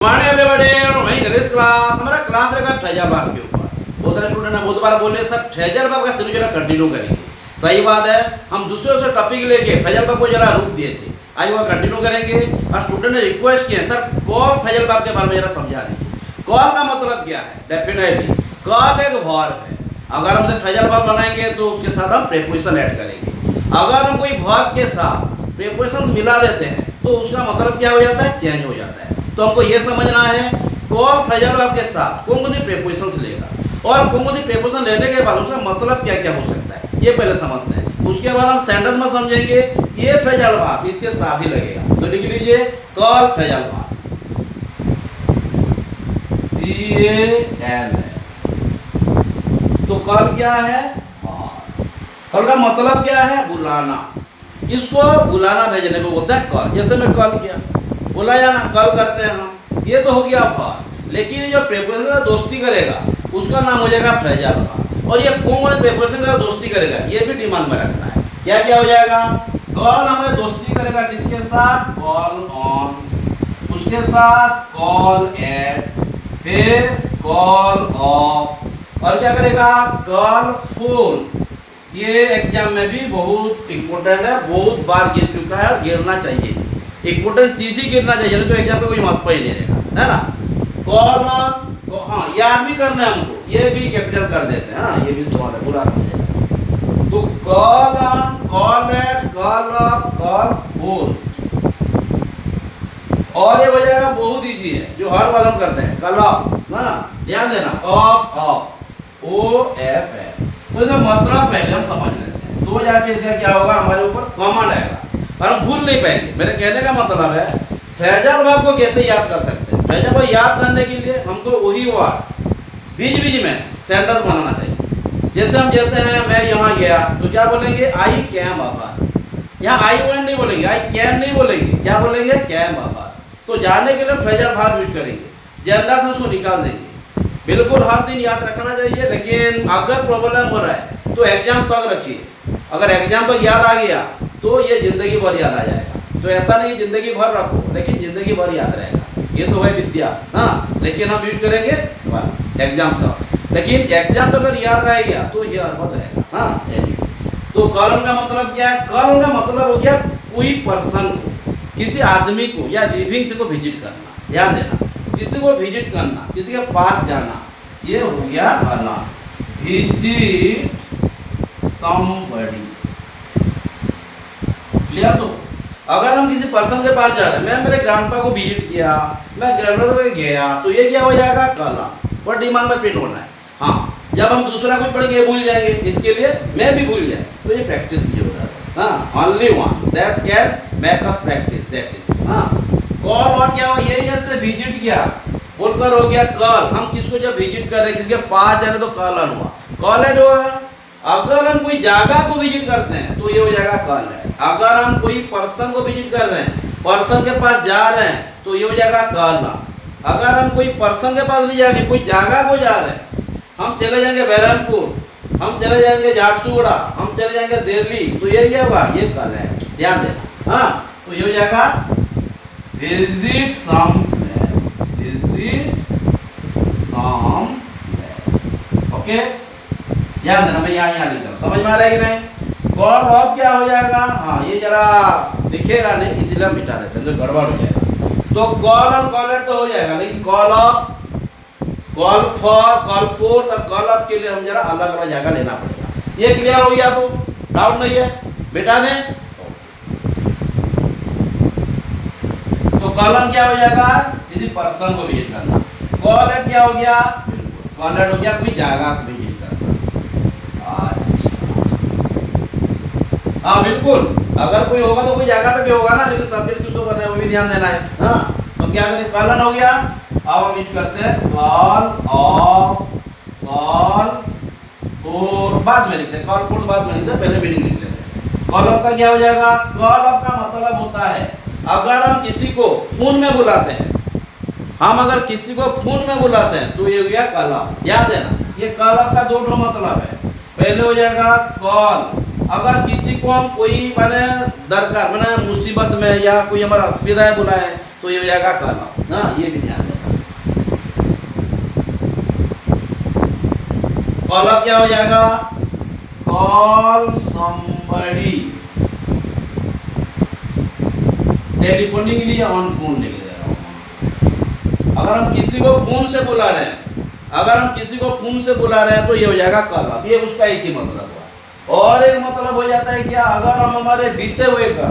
Morning everybody, वही English class हमारा class रहेगा ट्रेजर वर्ब के ऊपर। बहुत सारे स्टूडेंट ने बहुत बार बोले सर ट्रेजर वर्ब का सीरीज जरा कंटिन्यू करेंगे। सही बात है, हम दूसरे टॉपिक लेके ट्रेजर वर्ब को जरा रूप दिए थे, आज वो कंटिन्यू करेंगे। और स्टूडेंट ने रिक्वेस्ट किया सर कॉल ट्रेजर वर्ब के बारे में जरा समझा दीजिए। कॉल का मतलब क्या है? डेफिनेटली कॉल एक वर्ब है। अगर हम ट्रेजर वर्ब बनाएंगे तो उसके साथ हम प्रीपोजिशन ऐड करेंगे। अगर हम कोई वर्ब के साथ प्रीपोजिशन मिला देते हैं तो उसका मतलब क्या हो जाता है? चेंज हो जाता है। तो हमको ये समझना है कॉल फ्रेजल वर्ब के साथ कौन कौन सी प्रीपोजिशंस लेगा और कौन कौन सी प्रीपोजिशन लेने के बाद उसका मतलब क्या क्या हो सकता है, ये पहले समझते हैं। उसके बाद हम सेंटेंस में समझेंगे ये फ्रेजल वर्ब इसके साथ ही लगेगा। तो लिख लीजिए कॉल फ्रेजल वर्ब, CAL। तो कॉल क्या है? कॉल का मतलब क्या है? बुलाना। इसको बुलाना भेजने को बोलते हैं कॉल। जैसे मैं कॉल किया, बुलाया ना, कॉल करते हैं हम, ये तो हो गया वर्ब। लेकिन ये जो प्रीपोजिशन का दोस्ती करेगा उसका नाम हो जाएगा फ्रेजल वर्ब। और ये कौन प्रीपोजिशन का दोस्ती करेगा ये भी दिमाग में रखना है। क्या क्या हो जाएगा? कॉल हमें दोस्ती करेगा किसके साथ? कॉल ऑन, उसके साथ कॉल एट, फिर कॉल ऑफ, और क्या करेगा? Call for. ये एग्जाम में भी बहुत इंपॉर्टेंट है, बहुत बार गिर चुका है और गिरना चाहिए। इंपॉर्टेंट चीज ही गिरना चाहिए, तो एग्जाम पे कोई महत्व ही नहीं रहेगा, है ना। कॉल ऑन, हाँ याद भी करना है हमको, ये भी कैपिटल कर देते हैं। हाँ ये भी सवाल है, पूरा समझेगा। तो call on, call at, call of, call for. और ये हो जाएगा बहुत इजी है, जो हर बार हम करते हैं। कॉल ऑफ ना, ध्यान देना, ऑफ ऑफ, OF है। तो इसका मतलब पहले हम समझ लेते हैं, तो जाके इसका क्या होगा, हमारे ऊपर कमांड आएगा और हम भूल नहीं पाएंगे। मेरे कहने का मतलब है फ्रेजल वर्ब को कैसे याद कर सकते हैं। फ्रेजल वर्ब याद करने के लिए हमको वही वर्ड बीच बीच में सेंटेंस बनाना चाहिए। जैसे हम कहते हैं मैं यहाँ गया, तो क्या बोलेंगे? I came about. यहाँ आई वेंट नहीं बोलेंगे, आई कैम नहीं बोलेंगे, क्या बोलेंगे? Came about. तो जाने के लिए फ्रेजल वर्ब यूज करेंगे, जनरल से उसको निकाल देंगे। बिल्कुल हर दिन याद रखना चाहिए, लेकिन अगर प्रॉब्लम हो रहा है तो एग्जाम तक रखिए। अगर एग्जाम तक याद आ गया तो ये जिंदगी भर याद आ जाएगा। तो ऐसा नहीं जिंदगी भर रखो, लेकिन जिंदगी भर याद रहेगा। ये तो है विद्या, हाँ, लेकिन हम यूज करेंगे एग्जाम तक। लेकिन एग्जाम तक अगर याद रहेगा तो ये अर्बत रहेगा। हाँ, तो कॉलम का मतलब क्या है? कॉलम का मतलब हो गया कोई पर्सन को, किसी आदमी को या लिविंग को विजिट करना। ध्यान देना, किसी को विजिट करना, किसी के पास जाना, ये हो गया कॉलम। Visit somebody. क्लियर? तो अगर हम किसी पर्सन के पास जा रहे हैं, मैं मेरे ग्रैंडपा को विजिट किया, मैं ग्रैंडपा को गया, तो ये क्या हो जाएगा? कॉलम। और दिमाग में प्रिंट होना है। हाँ, जब हम दूसरा कुछ पढ़ेंगे भूल जाएंगे, इसके लिए मैं भी भूल जाए, तो ये प्रैक्टिस की जरूरत है। हाँ, only one that can make us practice, that is. हाँ, कॉल और क्या हो? ये जैसे विजिट किया बोलकर हो गया कॉल। हम किसको जब विजिट कर रहे हैं, किसी के पास जा रहे हैं, तो कॉल ऑन हुआ, कॉल एड हुआ। अगर हम कोई जगह को विजिट करते हैं तो ये हो जाएगा कॉल एड। अगर हम कोई पर्सन को विजिट कर रहे हैं, पर्सन के पास जा रहे हैं, तो ये हो जाएगा कॉल ऑन। अगर हम कोई पर्सन के पास नहीं जाएंगे, कोई जगह को जा रहे हैं, हम चले जाएंगे बहरमपुर, हम चले जाएंगे झारसुगुड़ा, हम चले जाएंगे दिल्ली, तो ये क्या हुआ? ये कॉल एड। ध्यान देना। हाँ, तो ये हो जाएगा visit some place, visit some place. Okay, ध्यान देना, मैं यहाँ लिख रहा हूँ, समझ में आ रहा है कि नहीं? कॉल ऑफ क्या हो जाएगा? हाँ, ये जरा दिखेगा नहीं, इसीलिए हम मिटा देते हैं, तो गड़बड़ हो जाएगा। तो कॉल ऑन, कॉल एट तो हो जाएगा, लेकिन call of, call for, call for और कॉल ऑफ के लिए हम जरा अलग अलग जगह लेना पड़ेगा। ये क्लियर हो गया? तो डाउट नहीं है, मिटा दें। तो कॉल ऑन क्या हो जाएगा? किसी पर्सन को विजिट करना। कॉल एट क्या हो गया? कॉल एट हो गया कोई जगह को विजिट करना। हाँ बिल्कुल, अगर कोई होगा तो कोई जगह पे भी होगा ना, लेकिन सब्जेक्ट किसको करना है वो भी ध्यान देना है। हाँ, तो क्या करें? कॉल ऑन हो गया। अब हम यूज करते हैं कॉल ऑफ, कॉल फॉर बाद में लिखते हैं, कॉल फॉर बाद में लिखते हैं, पहले मीनिंग लिख लेते हैं। कॉल ऑफ का क्या हो जाएगा? कॉल ऑफ का मतलब होता है अगर हम किसी को फोन में बुलाते हैं, हम अगर किसी को फोन में बुलाते हैं तो ये हो गया कॉल ऑफ। याद देना, ये कॉल ऑफ का दो मतलब है। पहले हो जाएगा कॉल, अगर किसी को हम कोई माने दरकार माने मुसीबत में या कोई हमारा असुविधा है बुलाए, तो ये हो जाएगा कॉल ऑफ। हाँ, ये भी ध्यान देना। कॉल अप क्या हो जाएगा? Call somebody telephonically on phone लिख दे रहा हूं। अगर हम किसी को फोन से बुला रहे हैं, अगर हम किसी को फोन से बुला रहे हैं तो ये हो जाएगा कॉल अप। ये उसका एक ही मतलब हुआ। और एक मतलब हो जाता है क्या? अगर हम हमारे बीते हुए का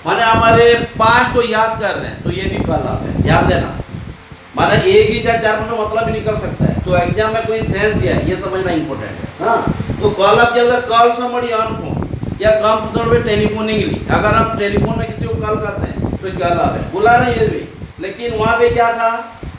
माने हमारे पास्ट को याद कर रहे हैं तो ये भी कॉल अप है। याद देना, माना एक ही या चार मतलब भी निकल सकता है। तो एग्जाम में कोई सेंस दिया है, ये समझना इंपॉर्टेंट है। हाँ, तो कॉल अप क्या होगा? कॉल समबडी ऑन फोन या कंप्यूटर पे टेलीफोनिकली। अगर हम टेलीफोन में किसी को कॉल करते हैं तो कॉल अप है, बुला रहे हैं ये भी। लेकिन वहाँ पे क्या था?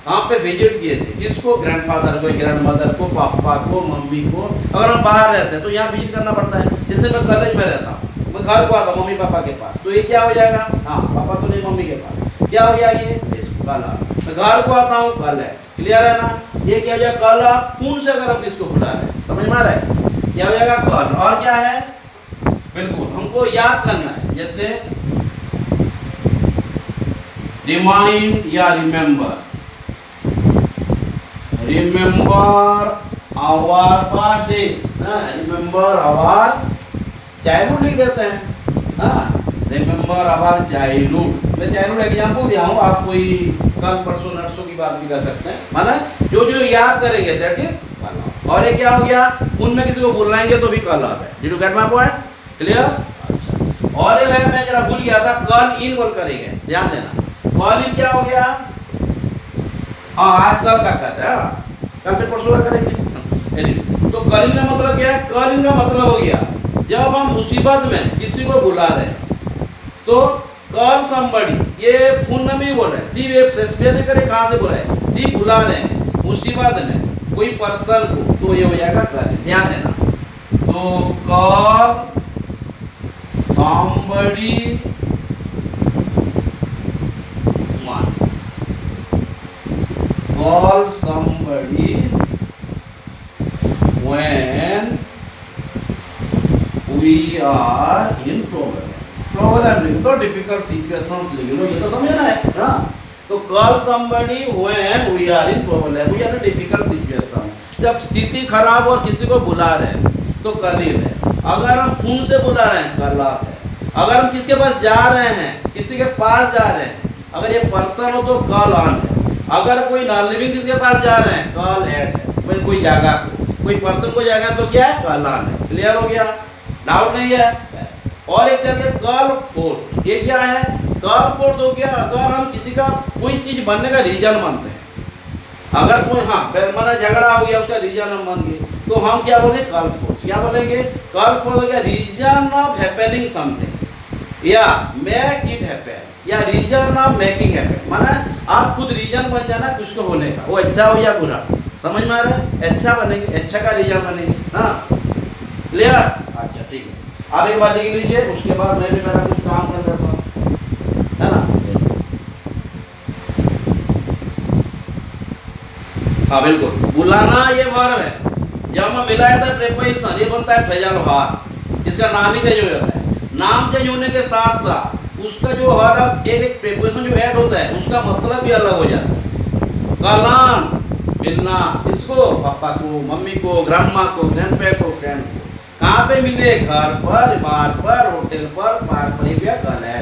वहाँ पे विजिट किए थे किसको? ग्रैंडफादर को, ग्रैंडमदर को, पापा को, मम्मी को। अगर हम बाहर रहते हैं तो यहाँ विजिट करना पड़ता है। जैसे मैं कॉलेज में रहता हूँ, मैं घर को आता हूँ मम्मी पापा के पास, तो ये क्या हो जाएगा? हाँ, पापा तो नहीं, मम्मी के पास। क्या हो गया ये? Call up. मैं घर को आता हूँ, कॉल है। क्लियर है ना? ये क्या हो जाएगा? Call up. फोन से अगर हम इसको बुला रहे हैं, समझ में आ रहा है? क्या हो जाएगा? कॉल। और क्या है? बिल्कुल हमको याद करना है, जैसे रिमाइंड या remember. Remember our past days, remember our childhood लिख देते हैं। हाँ, रिमेंबर आवर चाइल्डहुड। मैं चाइल्डहुड एग्जाम्पल दिया हूँ, आप कोई कल परसों नर्सों की बात भी कर सकते हैं। माना जो जो याद करेंगे दैट इज कॉल अप। और ये क्या हो गया? उनमें किसी को बुलाएंगे तो भी कॉल अप है। Did you get my point? Clear? अच्छा। और एक है, मैं जरा भूल गया था, कॉल इन बोल करेंगे, ध्यान देना। कॉल इन क्या हो गया? हाँ, आज कल का कर रहे हैं, कल फिर परसों का करेंगे। तो कॉल इन का मतलब क्या है? कॉल इन का मतलब हो गया जब हम मुसीबत में किसी को बुला रहे हैं तो कॉल समबडी। ये फोन में भी बोल रहे हैं, सी वेब से नहीं करे, कहाँ से बोला है? सी बुला रहे हैं मुसीबत में कोई पर्सन को, तो ये हो जाएगा कॉल। ध्यान देना, तो call somebody one, call somebody when we are in problem लिख दो, difficult situations लिख लो, ये तो समझना है ना। तो call somebody when we are in problem, we are in a difficult situation। जब स्थिति खराब और किसी को बुला रहे हैं तो कॉल इन है। अगर हम फोन से बुला रहे हैं कॉल अप है। अगर हम किसके पास जा रहे हैं, किसी के पास जा रहे हैं, अगर ये पर्सन हो तो कॉल ऑन है। अगर कोई नॉन लिविंग किसके पास जा रहे हैं, कॉल एट है। कोई जगह को, कोई पर्सन को जाएगा तो क्या है? कॉल ऑन है। क्लियर हो गया? डाउट नहीं है? और एक जगह कॉल फॉर, ये क्या है? कॉल फॉर तो क्या? अगर हम किसी का कोई चीज बनने का रीजन मानते हैं, अगर कोई मेरा झगड़ा हो गया, उसका रीजन हम मान गए, तो हम क्या बोलेंगे? Call for. क्या बोलेंगे? कॉल फॉर हो गया रीजन ऑफ हैपनिंग समथिंग या मेक इट हैपन या रीजन ऑफ मेकिंग हैपन। माना आप खुद रीजन बन जाना कुछ को होने का, वो अच्छा हो या बुरा। समझ में आ रहा है? अच्छा बनेंगे, अच्छा का रीजन बनेंगे। हाँ, क्लियर? अच्छा, ठीक है। आप एक बार लिख लीजिए, उसके बाद मैं भी मेरा कुछ काम कर लेता हूँ, है ना? हाँ बिल्कुल, बुलाना ये वर्ब है। जब हम मिलाया था प्रीपोजिशन, ये बनता है फ्रेजल वर्ब। इसका नाम ही चेंज हो जाता है। नाम चेंज होने के साथ साथ उसका जो हर एक प्रीपोजिशन जो ऐड होता है उसका मतलब भी अलग हो जाता है। कलान मिलना, किसको? पापा को, मम्मी को, ग्रैंडमा को, ग्रैंडपा को, फ्रेंड को। कहाँ पे मिले? घर पर, बार पर, होटल पर, पार्क पर। या कल है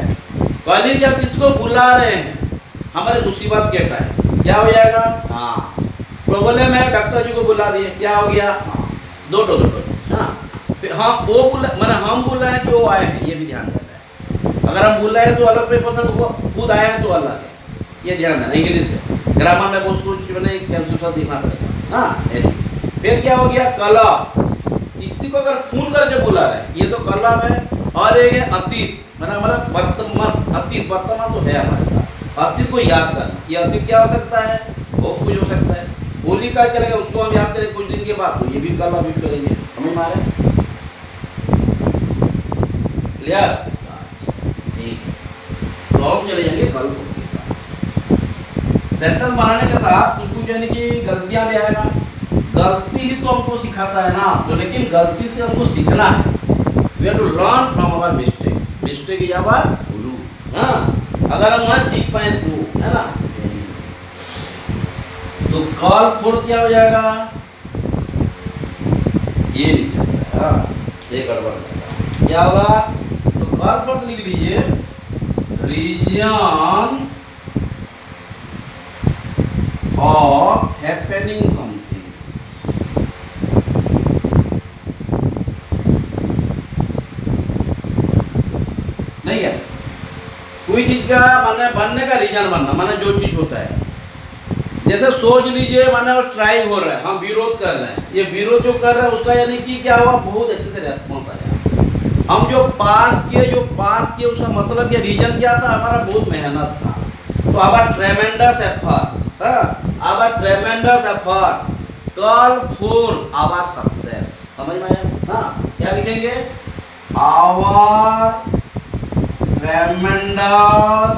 कल जब किसको बुला रहे हैं हमारे मुसीबत के टाइम, क्या हो जाएगा? हाँ, प्रॉब्लम है, डॉक्टर जी को बुला दिए, क्या हो गया? हाँ, दो। हाँ, हाँ वो बुला, मैंने हम बुला है कि वो आए हैं, ये भी ध्यान देना है। अगर हम बुला है तो अलग प्रीपोजिशन, खुद आए हैं तो अलग है, ये ध्यान देना। इंग्लिश से ग्रामर में बहुत कुछ मैंने कैलकुलेशन देखना पड़ेगा। हाँ, फिर क्या हो गया? कल अप। किसी को अगर फोन करके बुला रहे हैं, ये तो कल अप है। और एक है अतीत, हमारा वर्तमान। अतीत वर्तमान तो है हमारे साथ, अतीत को याद करना। ये अतीत क्या हो सकता है? वो कुछ हो सकता है। होली का चलेगा, उसको हम याद करें कुछ दिन के बाद, तो ये भी कल अप करेंगे। समझ में आ रहा है? क्लियर? ठीक है, तो हम चले जाएंगे कल के साथ। सेंटेंस बनाने के साथ कुछ यानी कि गलतियां भी आएगा। गलती ही तो हमको सिखाता है ना, तो लेकिन गलती से हमको सीखना है। We have to learn from our mistake. Mistake is our guru. हाँ, अगर हम वहाँ सीख पाए तो, है ना? तो कॉल फॉर क्या हो जाएगा? ये नहीं चल रहा है। हाँ, ये गड़बड़ है। क्या होगा? तो कॉल पर लिख लीजिए रीजन ऑफ हैपनिंग समथिंग। नहीं है कोई चीज का माने बनने का रीजन बनना, माने जो चीज होता है, जैसे सोच लीजिए माने स्ट्राइक हो रहा है, हम विरोध कर रहे हैं, ये विरोध जो कर रहे हैं उसका यानी कि क्या हुआ, बहुत अच्छे से रेस्पॉन्स आया। हम जो पास किए उसका मतलब ये रीजन क्या था, हमारा बहुत मेहनत था। तो our tremendous efforts, our tremendous efforts call for our success. समझ में आया? हाँ, क्या लिखेंगे? Our tremendous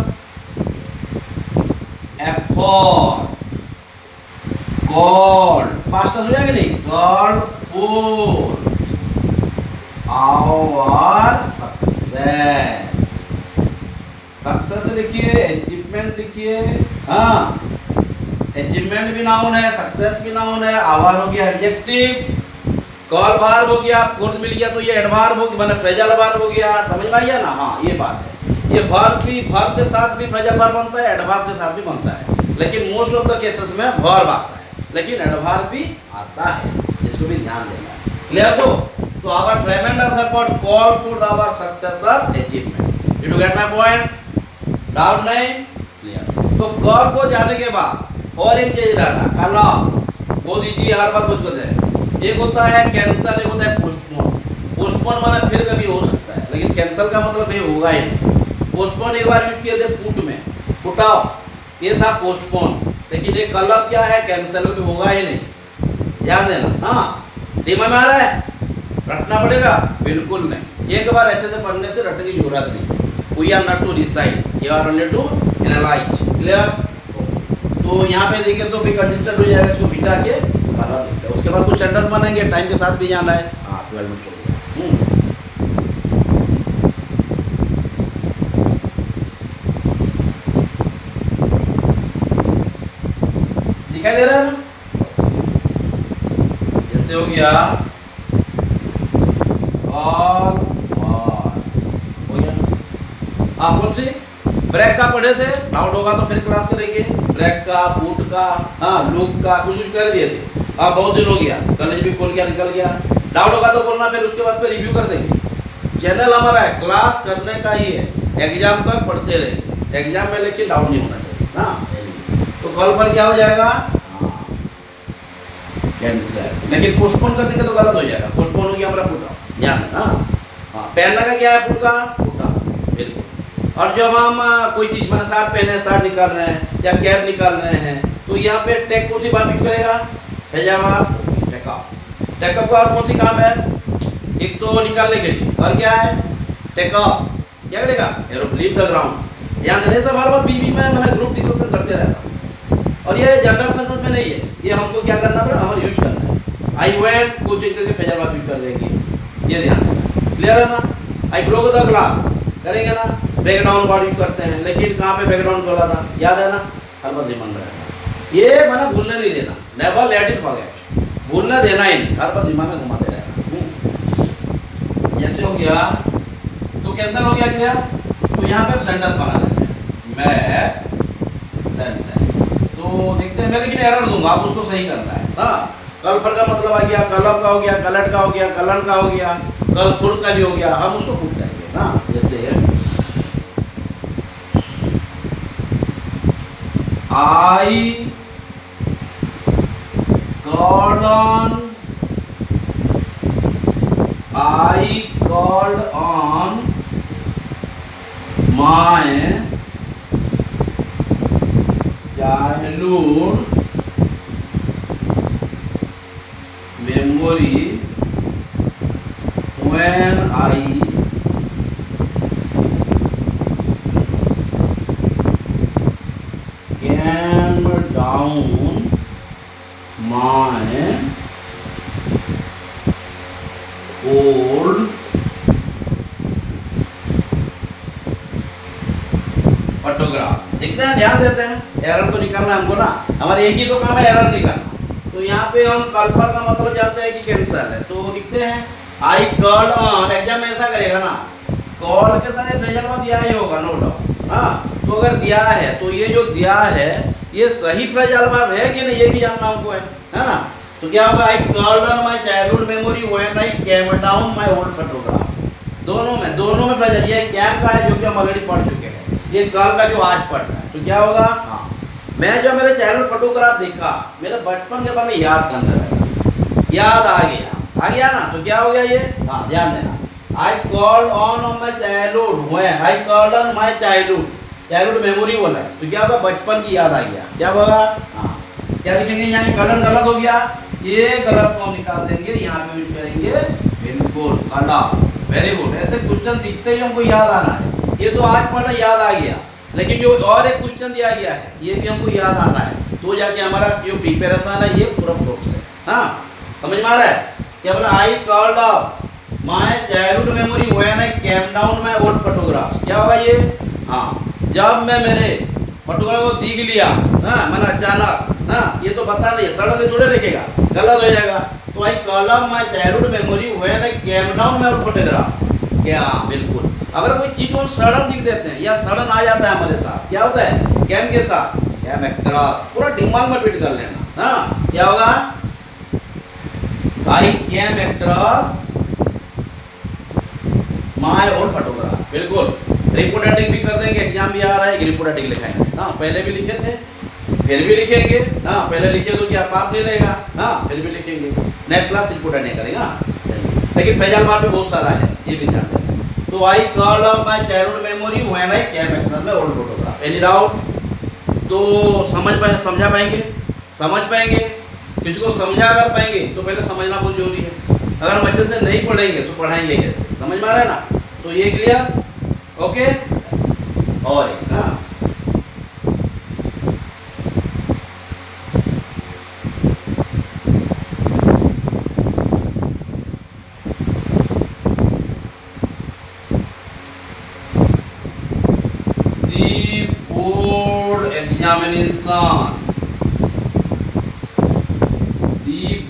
effort got, past हो जाएगा नहीं, got for our success. Success लिखिए, अचीवमेंट लिखिए। हाँ, अचीवमेंट भी नाउन है, सक्सेस भी नाउन है, आवर हो गया एडजेक्टिव, कॉल वर्ब हो गया, फोर्थ मिल गया तो ये एडवर्ब हो गया, मतलब फ्रेजल वर्ब हो गया। समझ में आया ना? हाँ, ये बात है। ये वर्ब के साथ भी फ्रेजल वर्ब बनता है, एडवर्ब के साथ भी बनता है, लेकिन मोस्ट ऑफ द केसेस में वर्ब आता है, लेकिन एडवर्ब भी आता है, इसको भी ध्यान देना है। क्लियर? तो our tremendous effort call for our successor achievement. You get my point? Doubt नहीं? क्लियर? तो कॉल को जाने के बाद और एक चीज रहता है, कल वो दीजिए, हर बात मुझको दे। एक होता है कैंसल, एक होता है पोस्टपोन। पोस्टपोन माना फिर कभी हो सकता है, लेकिन कैंसल का मतलब नहीं होगा ही नहीं। पोस्टपोन एक बार यूज किए थे पुट में, पुटाओ, ये था पोस्टपोन, लेकिन ये कलब क्या है, कैंसल भी होगा ही नहीं। ध्यान देना। हाँ, दिमाग में आ रहा है? रटना पड़ेगा? बिल्कुल नहीं, एक बार अच्छे से पढ़ने से रटने की जरूरत नहीं। We are not to recite, you are only to analyse. Clear? तो यहाँ पे देखिए तो भी कंसिस्टेंट हो जाएगा, इसको बिठा के कलर लिखते हैं। उसके बाद कुछ सेंटेंस बनाएंगे, टाइम के साथ भी जाना है। हाँ, 12 मिनट हो गया। दिखाई दे रहा है ना? जैसे हो गया ऑल हो गया। हाँ, कौन सी? ब्रेक का पढ़े थे, डाउट होगा तो फिर क्लास करेंगे। ब्रेक का, बूट का, हाँ, लूप का कुछ कर दिए थे। हाँ, बहुत दिन हो गया, कॉलेज भी खोल गया, निकल गया। डाउट होगा तो बोलना, फिर उसके बाद फिर रिव्यू कर देंगे। चैनल हमारा है, क्लास करने का ही है, एग्जाम तक पढ़ते रहे। एग्जाम में लेकिन डाउट नहीं होना चाहिए ना। तो कॉल पर क्या हो जाएगा? कैंसर। लेकिन पोस्टपोन कर देंगे तो गलत हो जाएगा। पोस्टपोन हो गया हमारा पुटा, ध्यान है ना? हाँ, पहनने का क्या है? पुट का पुटा, बिल्कुल। और जब हम कोई चीज मैंने शर्ट पहने, शर्ट निकाल रहे हैं या कैप निकाल रहे हैं, तो यहाँ पे टेक कौन सी बात यूज करेगा? पैजामा, टेकअप। टेकअप का और कौन सी काम है? एक तो निकालने के लिए, और क्या है? टेकअप। क्या करेगा? Leave the ground. ध्यान देने से हर बात बीवी में मैंने ग्रुप डिस्कशन करते रहता हूँ, और ये जनरल सेंटेंस में नहीं है, ये हमको क्या करना पड़ेगा? हमें यूज करना है। आई वेंट कुछ एक करके पैजामा यूज कर देंगे, ये ध्यान देना। क्लियर है ना? आई ब्रोक द ग्लास करेंगे ना? बैकग्राउंड वर्ड यूज करते हैं, लेकिन कहाँ पे बैकग्राउंड बोला था? याद है ना? हर बार दिमाग में रहेगा। ये मैंने भूलने नहीं देना, नेवर लेट इट फॉरगेट, भूलने देना ही नहीं, हर बार दिमाग में घुमाते रहना। जैसे हो गया तो कैंसल हो गया। क्लियर? तो यहाँ पे सेंटेंस बना देते हैं, मैं सेंटेंस। तो देखते हैं, मैं लेकिन एरर दूंगा, आप उसको सही करना है। हाँ, कल फर का मतलब आ गया, कलब का हो गया, कलट का हो गया, कलन का हो गया, कल फुर्त का भी हो गया, हम उसको पुट करेंगे ना। जैसे I called on my childhood memory when I came down my old autograph. देखते हैं, ध्यान देते हैं। एरर तो निकालना हमको ना, हमारे एक ही तो काम है एरर निकालना। तो यहाँ पे हम कल पर का मतलब जानते हैं कि कैंसल है, तो लिखते हैं आई कॉल्ड ऑन। एग्जाम में ऐसा करेगा ना, कॉल के साथ प्रेजेंट में दिया ही होगा, नो डाउट। हाँ, तो अगर दिया है तो ये जो दिया है ये सही प्रेजेंट वर्ब है कि नहीं, ये भी जानना हमको है ना। तो क्या होगा, आई called on my childhood memory when I came down my old photograph. दोनों में प्रेजेंट, ये कैम का है जो कि हम ऑलरेडी पढ़ चुके हैं, ये कल का जो आज पढ़ रहा है। तो क्या होगा, हाँ, मैं जो मेरे चाइल्डहुड फोटोग्राफ देखा, मेरे बचपन के बारे में याद करने लगा, याद आ गया ना। तो क्या हो गया ये, हाँ ध्यान देना, आई called on my childhood when I called on my childhood memory बोला है, तो क्या होगा, बचपन की याद आ गया। क्या होगा, हाँ, क्या लिखेंगे यहाँ, कलन गलत हो गया, ये गलत को हम निकाल देंगे, यहाँ पे यूज करेंगे बिल्कुल काटा। Very good. ऐसे क्वेश्चन दिखते ही हमको याद आना है, ये तो आज पढ़ा याद आ गया, लेकिन जो और एक क्वेश्चन दिया गया है ये भी हमको याद आना है, तो जाके हमारा जो प्रिपरेशन है ये पूरा प्रोप से, हाँ समझ में आ रहा है। क्या बोला, आई called of my childhood memory when I came down my old photographs. क्या होगा ये, हाँ, जब मैं मेरे फोटोग्राफ को दिख लिया, हाँ मैंने अचानक, हाँ ये तो बता नहीं, सडनली थोड़े लिखेगा, गलत हो जाएगा। तो I called of my childhood memory when I came down my old photograph. क्या, बिल्कुल, अगर कोई चीज को हम सडन दिख देते हैं या सडन आ जाता है हमारे साथ, क्या होता है, कैम के साथ, कैम एक्ट्रस, पूरा दिमाग में रिपीट कर लेना, हाँ क्या होगा, I came actress my old photograph. बिल्कुल, रिपोर्ट राइटिंग भी कर देंगे, एग्जाम भी आ रहा है, रिपोर्ट राइटिंग लिखाएंगे, हाँ पहले भी लिखे थे फिर भी लिखेंगे, हाँ पहले लिखे तो क्या पाप नहीं रहेगा, हाँ फिर भी लिखेंगे, नेक्स्ट क्लास रिपोर्ट राइटिंग करेगा, लेकिन प्रेजेंट पार्ट में बहुत सारा है, ये भी ध्यान देना। तो I called of my childhood memory when I came actress my old photograph. Any doubt, तो समझा पाएंगे, समझ पाएंगे, किसी को समझा अगर पाएंगे तो पहले समझना बहुत जरूरी है, अगर हम अच्छे से नहीं पढ़ेंगे तो पढ़ाएंगे कैसे, समझ में आ रहा है ना। तो ये क्लियर, ओके। और एक ना,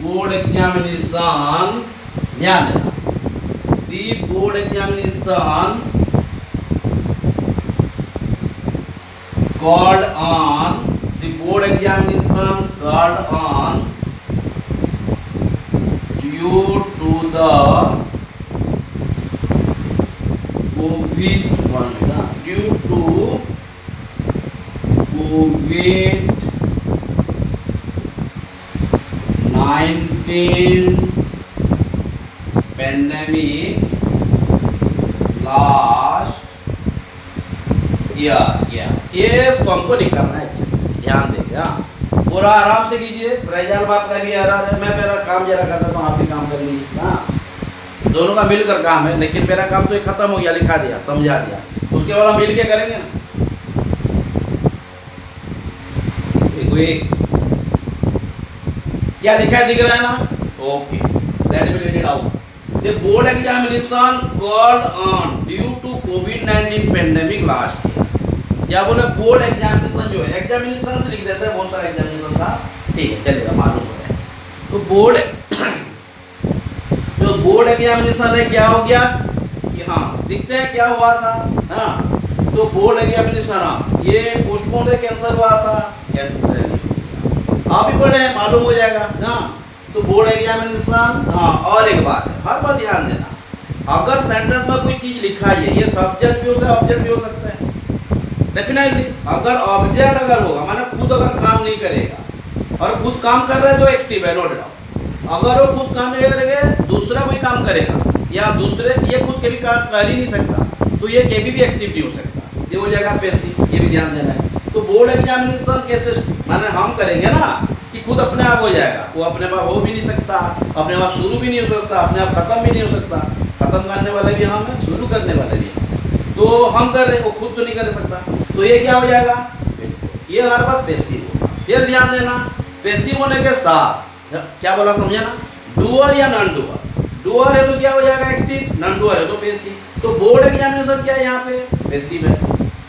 बोर्ड एग्जामिनेशन, ध्यान देना, दी board examination called on, the board examination called on due to the due to COVID-19 pandemic last year। ये इसको हमको निकालना है, अच्छे से ध्यान देंगे, हाँ पूरा आराम से कीजिए। प्रेजेंट बात का भी आ रहा है, मैं मेरा काम जरा करता हूँ, आप भी काम कर लीजिए, हाँ दोनों का मिलकर काम है, लेकिन मेरा काम तो खत्म हो गया, लिखा दिया समझा दिया, उसके बाद हम मिल के करेंगे ना। क्या लिखा है, दिख रहा है ना, okay, let me read it out. The board examination called on due to COVID-19 pandemic last year। क्या बोले, बोर्ड एग्जामिनेशन जो है, एग्जामिनेशन से लिख देते हैं, बहुत सारा एग्जामिनेशन था, ठीक है चलेगा, मालूम हो है। तो बोर्ड एग्जामिनेशन है, क्या हो गया कि हाँ दिखते हैं क्या हुआ था, हाँ तो बोर्ड एग्जामिनेशन, हाँ ये पोस्टपोन है, कैंसिल हुआ था, कैंसिल आप ही पढ़े हैं, मालूम हो जाएगा ना। तो बोर्ड एग्जामिनेशन, हाँ और एक बात है, हर बात ध्यान देना, अगर सेंटेंस में कोई चीज लिखा है, ये सब्जेक्ट भी हो सकता है, ऑब्जेक्ट भी हो सकता है, डेफिनेटली। अगर ऑब्जेक्ट अगर होगा, माना खुद अगर काम नहीं करेगा और खुद काम कर रहा है तो एक्टिव है, नो डाउट। अगर वो खुद काम नहीं करेगा, दूसरा कोई काम करेगा या दूसरे, ये खुद कभी काम कर ही नहीं सकता, तो ये कभी भी एक्टिव नहीं हो सकता, ये हो जाएगा पैसिव, ये भी ध्यान देना है। तो बोर्ड एग्जामिनेशन कैसे, माने हम करेंगे ना कि खुद अपने आप हो जाएगा, वो अपने आप हो भी नहीं सकता, अपने आप शुरू भी नहीं हो सकता, अपने आप खत्म भी नहीं हो सकता, खत्म करने वाले भी हम हैं, शुरू करने वाले भी हैं, तो हम कर रहे, वो खुद तो नहीं कर सकता, तो ये क्या हो जाएगा, ये हर बात पैसिव होगा। फिर ध्यान देना, पैसिव होने के साथ क्या बोला, समझे ना, डूअर या नॉन डूअर, डूअर है तो क्या हो जाएगा एक्टिव, नॉन डूअर है तो पैसिव। तो बोर्ड एग्जामिनेशन क्या है, यहाँ पे पैसिव है,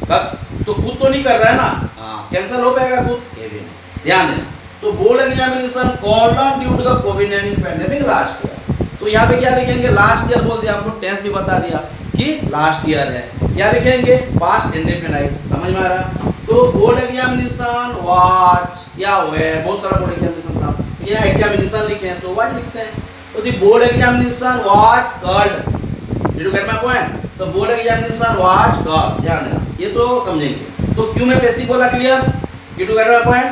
कब तो खुद तो नहीं कर रहा है ना, हाँ कैंसिल हो पाएगा खुद, ये भी नहीं, ध्यान देना। तो board examination called on due to the कोविड-19 पैंडेमिक लास्ट ईयर। तो यहाँ पे क्या लिखेंगे, लास्ट ईयर बोल दिया, आपको टेंस भी बता दिया कि लास्ट ईयर है। क्या लिखेंगे, पास्ट इंडेफिनाइट। समझ में आ रहा। तो बोर्ड एग्जामिनेशन वाज या हुए, बहुत सारा बोर्ड एग्जामिनेशन था, ये एग्जामिनेशन लिखे हैं तो वाज लिखते हैं। तो the board examination was called, did you get my point. तो बोर्ड एग्जामिनेशन वाज कॉल्ड, ध्यान देना, ये तो समझेंगे। तो क्यों मैं पैसिव बोला, clear, did you get my point.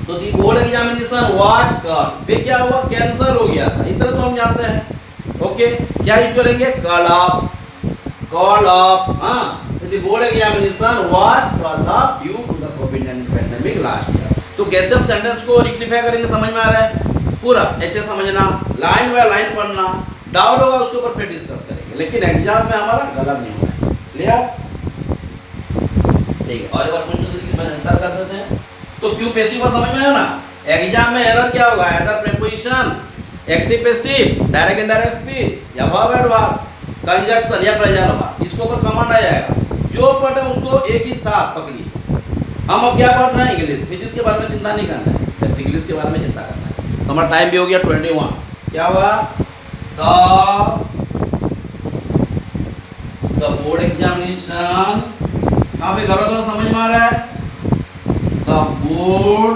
तो the board examination was called, फिर क्या हुआ, कैंसिल हो गया था, इतना तो हम जानते हैं। ओके, क्या यूज करेंगे, कॉल ऑफ, हाँ। The board examination was called off due to the COVID-19 pandemic last year। तो कैसे हम सेंटेंस को रिक्टिफाई करेंगे, समझ में आ रहा है, पूरा ऐसे समझना, लाइन बाय लाइन पढ़ना, डाउट होगा उसके ऊपर फिर डिस्कस करेंगे, लेकिन एग्जाम में हमारा गलत नहीं होना है, क्लियर, ठीक है। और एक बार क्वेश्चन आंसर कर देते हैं। तो क्यों पैसिव का समझ में आया ना। एग्जाम में एरर क्या होगा, either preposition, active passive, direct indirect speech या वर्ब एंड वर्ब, कंजक्शन या प्रेजेंट वर्ब, इसके ऊपर कमांड आ जाएगा। जो पढ़े उसको एक ही साथ पकड़िए। हम अब क्या पढ़ रहे हैं, इंग्लिश, फिजिक्स के बारे में चिंता नहीं करना है, बस इंग्लिश के बारे में चिंता करना है। तो हमारा टाइम भी हो गया 21। क्या हुआ, द बोर्ड एग्जामिनेशन, कहाँ पे गलत हो समझ में आ रहा है, द बोर्ड,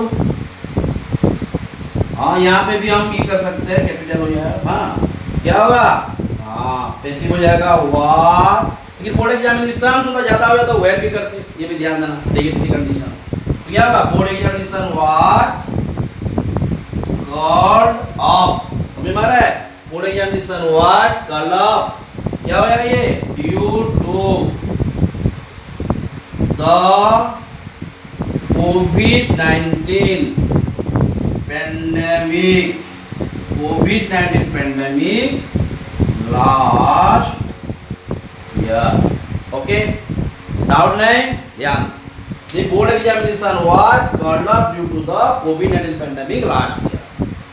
हाँ यहाँ पे भी हम की कर सकते हैं, कैपिटल हो जाएगा, हाँ क्या होगा, हाँ पैसिव हो जाएगा वाज। लेकिन बोर्ड एग्जामिनेशन थोड़ा ज्यादा हो जाता है, वेयर भी करते, ये भी ध्यान देना, नेगेटिव कंडीशन। तो क्या होगा, board examination was called off, समझ में आ रहा है, board examination was called off, क्या हो जाएगा ये, ड्यू टू द कोविड-19 पैंडेमिक, कोविड-19 pandemic last year. Okay, doubt नहीं, ध्यान। The board examination was called off due to the COVID-19 pandemic last year।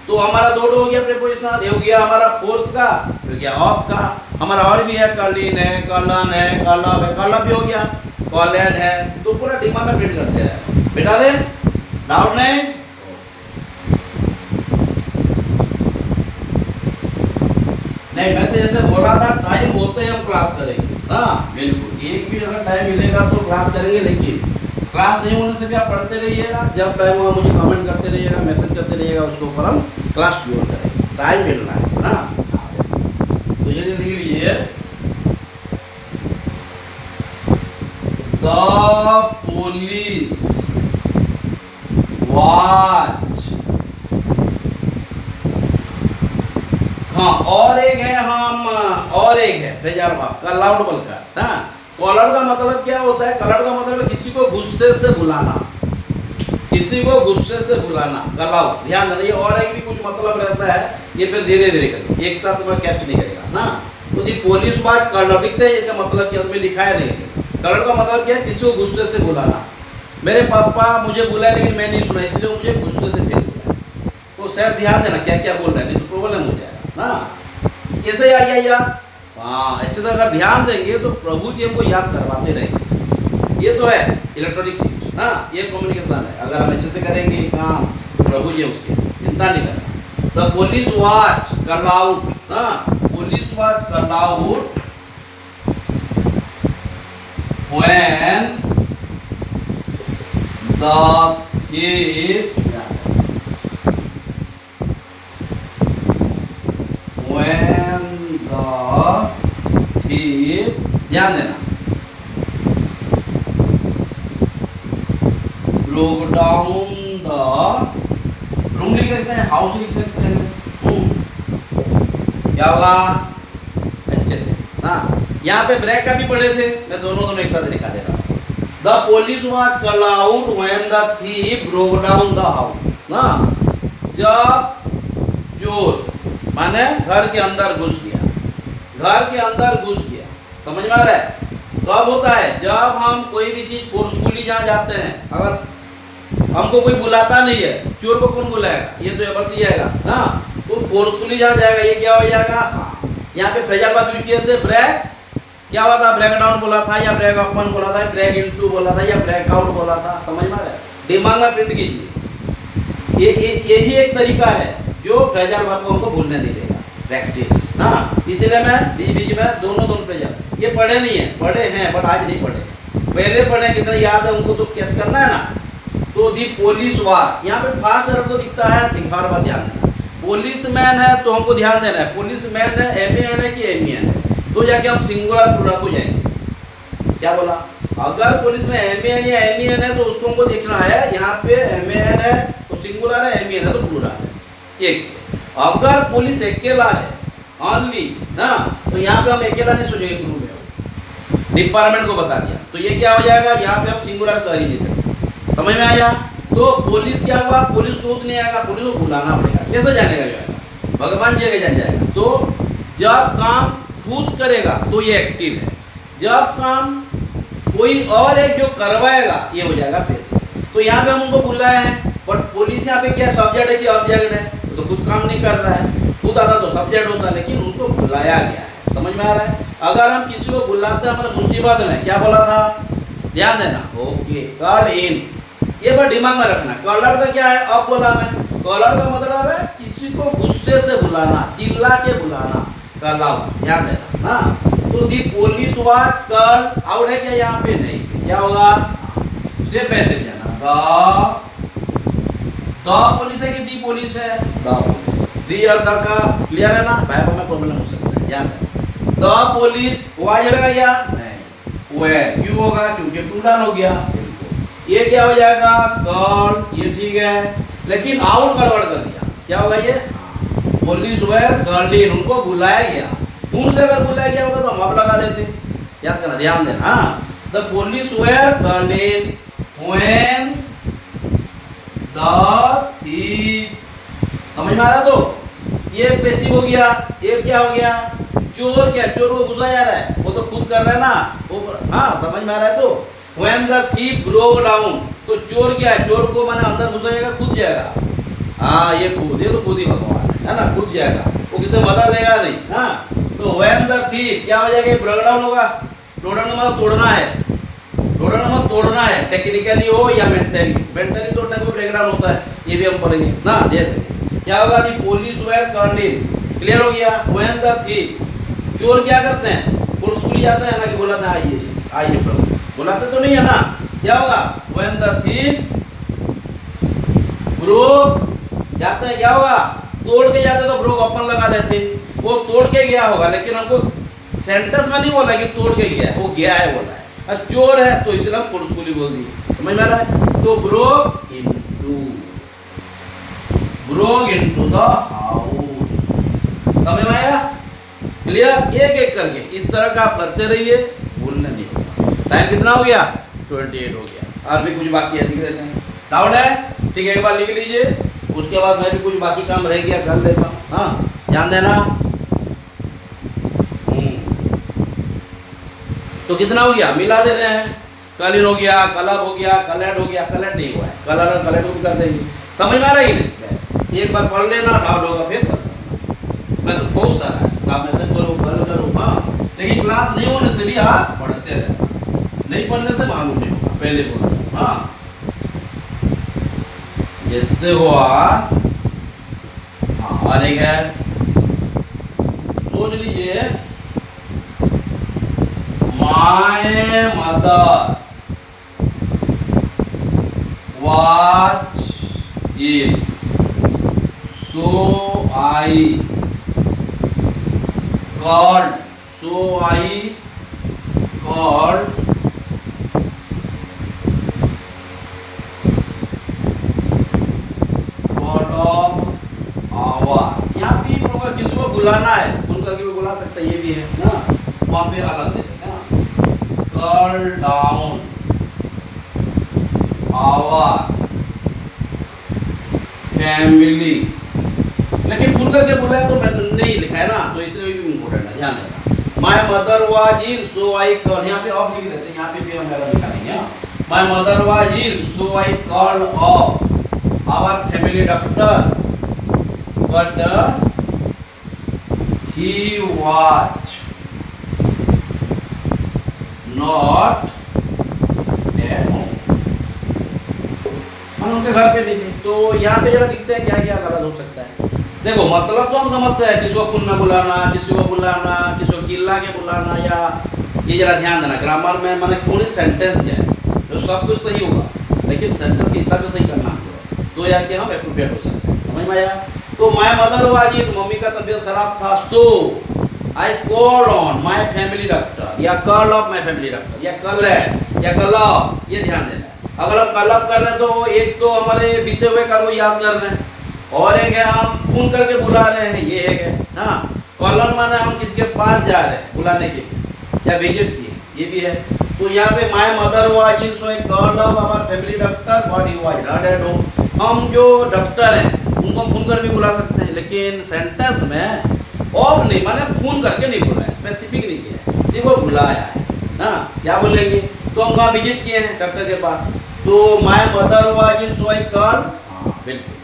तो हमारा दो हो गया प्रीपोजिशन, ये हो गया हमारा फोर्थ का, हो गया ऑफ का। हमारा और भी है, कलिन है, कलन है, कलब है, कलब भी हो गया, कॉलेड है। तो पूरा दिमाग में प्रिंट करते रहे बेटा, दे डाउट नहीं। नहीं, मैं तो जैसे बोला था, टाइम होते ही हम क्लास करेंगे, हाँ बिल्कुल, एक भी अगर टाइम मिलेगा तो क्लास करेंगे, लेकिन क्लास नहीं होने से भी आप पढ़ते रहिएगा, जब टाइम होगा मुझे कमेंट करते रहिएगा, मैसेज करते रहिएगा, उसके ऊपर हम क्लास ज्वाइन करेंगे, टाइम मिलना है ना। तो ये लिख लीजिए, द पुलिस वाच, हाँ और एक है, हम और एक है फ्रेजल वर्ब, कॉल्ड बोलकर, हाँ। कॉल्ड का मतलब क्या होता है, कॉल्ड का मतलब किसी को गुस्से से बुलाना, किसी को गुस्से से बुलाना, कॉल्ड, ध्यान देना। ये और एक भी कुछ मतलब रहता है, ये फिर धीरे धीरे करेंगे, एक साथ में कैप्च नहीं करेगा ना। तो दी पुलिस वाच कॉल्ड, दिखते है इसका मतलब क्या, उसमें लिखा है नहीं। कॉल्ड का मतलब क्या है, किसी को गुस्से से बुलाना। मेरे पापा मुझे बुलाए लेकिन मैं नहीं सुना, इसलिए मुझे गुस्से से फिर बुलाया। तो सैस ध्यान देना क्या क्या बोल रहे हैं, नहीं तो प्रॉब्लम हो जाएगा ना। कैसे आ गया याद, हाँ अच्छे से अगर ध्यान देंगे तो प्रभु जी हमको याद करवाते रहेंगे। ये तो है इलेक्ट्रॉनिक सीट ना, ये कम्युनिकेशन है, अगर हम अच्छे से करेंगे काम, प्रभु जी उसके चिंता नहीं करना। The police was called out ना, police was called out when the thief, when the thief, ध्यान देना, broke down the रूम लिख सकते हैं, हाउस लिख सकते हैं, क्या होगा अच्छे से ना। यहाँ पे ब्रेक का भी पढ़े थे, मैं दोनों एक साथ लिखा दे रहा हूँ। The police was called out when the thief broke down the house ना, जब चोर माने घर के अंदर घुस गया, घर के अंदर घुस गया, समझ में आ रहा है। कब होता है, जब हम कोई भी चीज फोर्सफुली जहाँ जाते हैं, अगर हमको कोई बुलाता नहीं है, चोर को कौन बुलाएगा, ये तो जबरदस्ती आएगा ना, तो फोर्सफुली जहाँ जाएगा ये क्या हो जाएगा, यहाँ पे फ्रेजल वर्ब यूज किए थे, ब्रेक क्या हुआ था, ब्रेक डाउन बोला था या ब्रेक अपन बोला था, ब्रेक इनटू बोला था या ब्रेक आउट बोला था, समझ में आ रहा है। दिमाग में प्रिंट कीजिए। यही एक तरीका है जो प्रेजर वर्ब को हमको भूलने नहीं देगा, प्रैक्टिस ना। इसीलिए मैं बीच बीच में दोनों प्रेजर, ये पढ़े नहीं है, पढ़े हैं बट आज नहीं पढ़े, पहले पढ़े, कितना याद है उनको, तो कैसे करना है ना। तो दी पुलिस वार, यहाँ पे फास्ट वर्ब तो दिखता है, हर बात ध्यान देना। पुलिस मैन है तो हमको ध्यान देना है, पुलिस मैन है एम है कि एम है, तो जाके हम सिंगुलर प्लूरल को जाएंगे। क्या बोला, अगर पुलिस में एम या एम है तो उसको हमको देखना है, यहाँ पे एम है तो सिंगुलर है, एम है तो प्लूरल है। एक अगर पुलिस अकेला है ओनली ना, तो यहाँ पे हम अकेला नहीं सोचेंगे, ग्रुप है, डिपार्टमेंट को बता दिया, तो ये क्या हो जाएगा, यहाँ पे हम सिंगुलर कर ही नहीं सकते। समझ में आया। तो पुलिस क्या हुआ, पुलिस को नहीं आएगा, पुलिस को बुलाना पड़ेगा, कैसे जानेगा, जाएगा भगवान जी जान जाएगा। तो जब काम खुद करेगा तो ये एक्टिव है, जब काम कोई और एक जो करवाएगा ये हो जाएगा पैसिव। तो यहाँ पे हम उनको बुलाए हैं, बट पुलिस यहाँ पे क्या सब्जेक्ट है कि ऑब्जेक्ट है, तो खुद काम नहीं कर रहा है, खुद आता तो सब्जेक्ट होता है, लेकिन उनको बुलाया गया है। समझ में आ रहा है। अगर हम किसी को बुलाते हैं हमारे मुसीबत में, क्या बोला था, ध्यान देना, ओके कॉल इन, ये बात दिमाग में रखना। कॉलर का क्या है, अब बोला मैं, कॉलर का मतलब है किसी को गुस्से से बुलाना, चिल्ला के बुलाना, कॉल आउट, ध्यान देना ना। तो दी पुलिस वाज कॉल्ड आउट है क्या, यहाँ पे नहीं, क्या होगा, सिर्फ ऐसे जाना, द पुलिस है कि दी पुलिस है, द पुलिस, दी और द का क्लियर है ना, भाई में प्रॉब्लम हो सकता है, ध्यान देना। द पुलिस वाज रहेगा या नहीं, वेयर, क्यों होगा, क्योंकि प्लूरल हो गया, ये क्या हो जाएगा, कॉल्ड, ये ठीक है, लेकिन आउट गड़बड़ कर दिया, क्या होगा ये, पुलिस वेयर कॉल्ड इन, उनको बुलाया गया, उनसे अगर बुलाया गया होता तो हम अब लगा देते, याद करना, ध्यान देना। हाँ, the police were called in when the thief, समझ में आ रहा, तो ये पैसिव हो गया, ये क्या हो गया, चोर, क्या चोर को घुसा जा रहा है, वो तो खुद कर रहा है ना, वो, हाँ समझ में आ रहा है। तो When the thief broke down, तो चोर क्या है, चोर को मैंने अंदर घुसाएगा, खुद जाएगा, हाँ ये तो खुद ही भगवान है ना, खुद जाएगा, वो किसी मदद लेगा नहीं। हाँ, तो when the thief क्या हो जाएगा, ब्रेक डाउन होगा, तोड़ना मतलब तोड़ना है, तोड़ना मतलब तोड़ना है, टेक्निकली हो या मेंटली, मेंटली तोड़ने को ब्रेक डाउन होता है, ये भी हम पढ़ेंगे ना। जैसे क्या होगा, the police were called in, clear हो गया। when the thief, चोर क्या करते हैं, पुलिस जाता है ना, कि बोला था आइए आइए प्रभु, बुलाते तो नहीं है ना, क्या होगा, when the thief broke, जाते हैं क्या होगा, तोड़ के जाते तो ब्रोक ओपन लगा देते, वो तोड़ के गया होगा, लेकिन हमको सेंटेंस में नहीं बोला कि तोड़ के गया है, वो गया है बोला है, और चोर है तो इसलिए हम पुलिस बोल दी, समझ में आ रहा है। तो ब्रोक इनटू द हाउस, समझ में आया, क्लियर। एक एक करके इस तरह का आप करते रहिए, भूलना नहीं होगा। टाइम कितना हो गया, 28 हो गया, और भी कुछ बाकी है, लिख देते हैं, डाउट है, ठीक है, एक बार लिख लीजिए, उसके बाद मैं भी कुछ बाकी काम रह गया कर लेता हूँ। हाँ ध्यान देना। तो कितना हो गया, मिला दे रहे हैं, कलिन हो गया, कलब हो गया, कलेट हो गया, कलेट नहीं हुआ है, कलर और कलेट को भी कर देंगे, समझ में आ रहा है नहीं, एक बार पढ़ लेना, डाउट होगा फिर करना, वैसे बहुत सारा है, आप ऐसे करो करो, हाँ, लेकिन क्लास नहीं होने से भी आप पढ़ते रहना, नहीं पढ़ने से मालूम नहीं होगा, पहले बोल रहे हैं। हाँ, जैसे हुआ, हाँ और एक है, सोच लीजिए, my mother was ill, so I called, यहाँ भी अगर किसी को बुलाना है, फोन करके भी बुला सकते, ये भी है ना, वहाँ पे अलग देते हैं ना, कॉल डाउन आवर फैमिली, लेकिन भूल करके बोला तो मैं नहीं लिखा है ना, तो इसलिए भी इम्पोर्टेंट है, ध्यान देना। My mother was ill, so I called, यहाँ पे ऑफ लिख देते हैं, यहाँ पे भी हम लिखा नहीं, my mother was ill, so I called off our family doctor, but he was not at home. हम उनके घर पे नहीं थे। तो यहाँ पे जरा दिखते हैं क्या क्या गलत हो सकता है। देखो मतलब तो हम समझते हैं, किसी को खून में बुलाना, किसी को बुलाना, किसी को चिल्ला के बुलाना, या ये जरा ध्यान देना ग्रामर में मैंने कौन सेंटेंस दिया है तो सब कुछ सही होगा, लेकिन सेंटेंस के हिसाब से सही करना होगा, तो या कि हम एप्रोप्रिएट हो सकते हैं। समझ में आया? तो my mother was ill, mummy का तबीयत खराब था, तो I called on my family doctor, या call of my family doctor, या कल है या कल ऑफ, ये ध्यान देना है। अगर हम कल ऑफ कर रहे हैं तो एक तो हमारे बीते हुए कल को याद कर रहे हैं, और एक है हम फोन करके बुला रहे हैं, ये है हाँ। कॉलन माने हम किसी के पास जा रहे हैं बुलाने के लिए या विजिट किए, ये भी है। तो यहाँ पे my mother was ill, so I called off our family doctor but he was not at home. हम जो डॉक्टर हैं उनको फोन कर भी बुला सकते हैं, लेकिन सेंटेंस में ऑफ नहीं, माने फोन करके नहीं बुलाया, स्पेसिफिक नहीं किया, सिर्फ वो बुलाया है ना। क्या बोलेंगे? तो हम वहाँ विजिट किए हैं डॉक्टर के पास, तो my mother was ill, so I called, बिल्कुल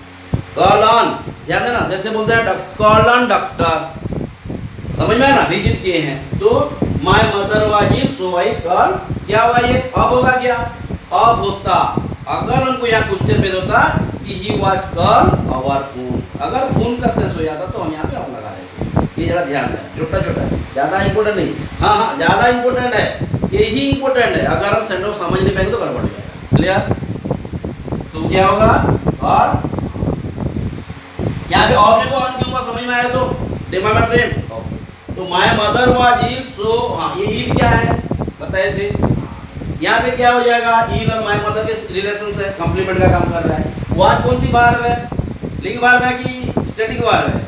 कॉल ऑन, ध्यान देना, जैसे बोलते हैं कॉल ऑन डॉक्टर, समझ में है ना, विजिट किए हैं। तो my mother was ill, so I call, क्या हुआ ये? अब होगा क्या? अब होता अगर हमको यहाँ क्वेश्चन में होता कि he was call our phone, अगर फोन का सेंस हो जाता तो हम यहाँ पे ऑफ लगा देते। ये जरा ध्यान दें, छोटा छोटा, ज़्यादा इंपॉर्टेंट नहीं, हाँ ज़्यादा इंपॉर्टेंट है, यही इंपॉर्टेंट है। अगर हम सेंटेंस समझ नहीं पाएंगे तो गड़बड़ हो जाएगा। क्लियर? तो क्या होगा? और यहाँ पे ऑफ देखो, ऑन क्यों हुआ, समझ में आया? तो देखो माय फ्रेंड, तो माय मदर वाज इल, सो हाँ ये इल क्या है बताए थे। यहाँ पे क्या हो जाएगा? इल और माय मदर के रिलेशन से कंप्लीमेंट का काम कर रहा है। वाज कौन सी भार्ब है? लिंग भार्ब है कि स्टैटिक भार्ब है?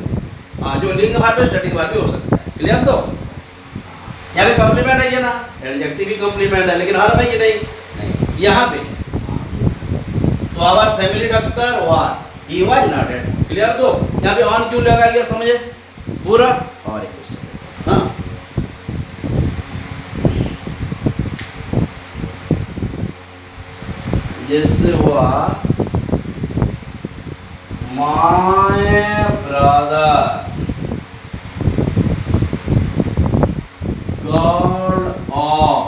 हाँ, जो लिंग भार्ब है स्टैटिक भार्ब भी हो सकता है। क्लियर? तो यहाँ पे कंप्लीमेंट है ये ना, एडजेक्टिव भी कंप्लीमेंट है, लेकिन हर में कि नहीं, यहाँ पे तो our family doctor was, he was not at. Clear? तो यहाँ पे ऑन क्यों लगाया गया समझे पूरा। और एक क्वेश्चन, हाँ जैसे हुआ my brother called off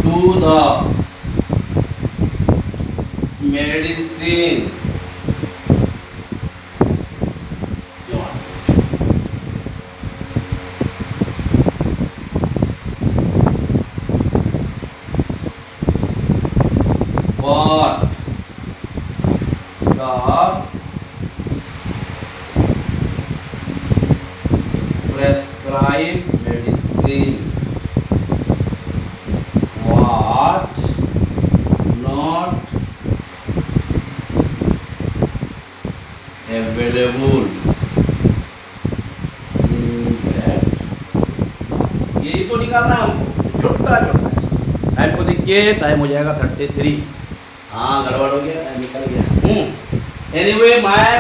to the medicine, but the prescribed medicine was not available in that। यही तो निकालना है हमको, छोटा छोटा। टाइम को देखिए, टाइम हो जाएगा 33। हाँ गड़बड़ हो गया, टाइम निकल गया। Anyway my